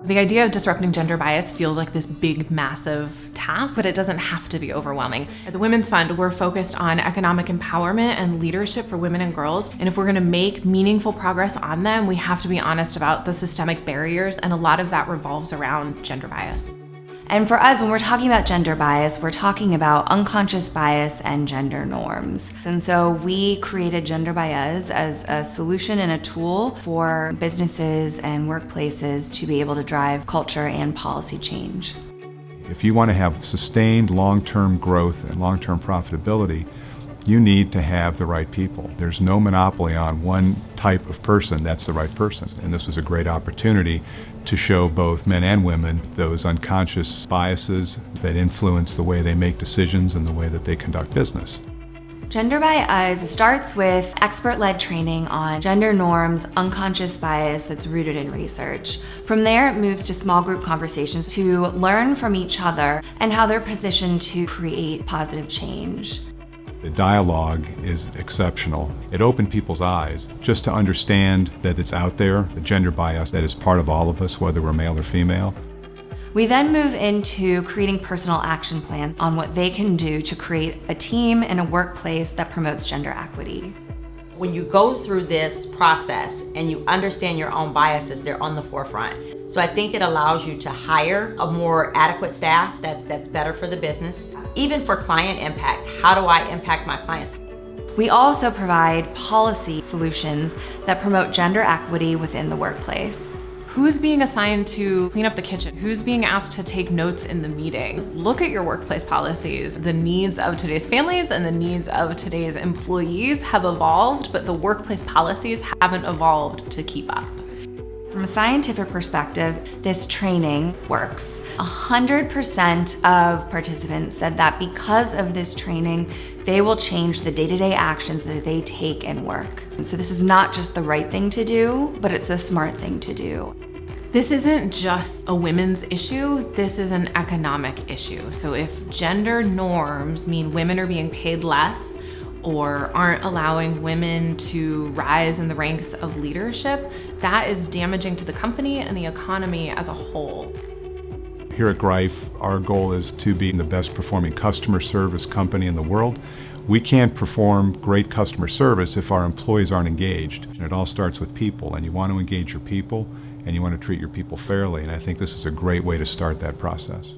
The idea of disrupting gender bias feels like this big, massive task, but it doesn't have to be overwhelming. At the Women's Fund, we're focused on economic empowerment and leadership for women and girls. And if we're gonna make meaningful progress on them, we have to be honest about the systemic barriers, and a lot of that revolves around gender bias. And for us, when we're talking about gender bias, we're talking about unconscious bias and gender norms. And so we created Gender Bias as a solution and a tool for businesses and workplaces to be able to drive culture and policy change. If you want to have sustained long-term growth and long-term profitability, you need to have the right people. There's no monopoly on one type of person that's the right person. And this was a great opportunity to show both men and women those unconscious biases that influence the way they make decisions and the way that they conduct business. Gender Bias starts with expert-led training on gender norms, unconscious bias that's rooted in research. From there, it moves to small group conversations to learn from each other and how they're positioned to create positive change. The dialogue is exceptional. It opened people's eyes just to understand that it's out there, the gender bias that is part of all of us, whether we're male or female. We then move into creating personal action plans on what they can do to create a team and a workplace that promotes gender equity. When you go through this process and you understand your own biases, they're on the forefront. So I think it allows you to hire a more adequate staff that's better for the business. Even for client impact, how do I impact my clients? We also provide policy solutions that promote gender equity within the workplace. Who's being assigned to clean up the kitchen? Who's being asked to take notes in the meeting? Look at your workplace policies. The needs of today's families and the needs of today's employees have evolved, but the workplace policies haven't evolved to keep up. From a scientific perspective, this training works. 100% of participants said that because of this training, they will change the day-to-day actions that they take in work. And so this is not just the right thing to do, but it's a smart thing to do. This isn't just a women's issue, this is an economic issue. So if gender norms mean women are being paid less or aren't allowing women to rise in the ranks of leadership, that is damaging to the company and the economy as a whole. Here at Greif, our goal is to be the best performing customer service company in the world. We can't perform great customer service if our employees aren't engaged. And it all starts with people, and you want to engage your people and you want to treat your people fairly, and I think this is a great way to start that process.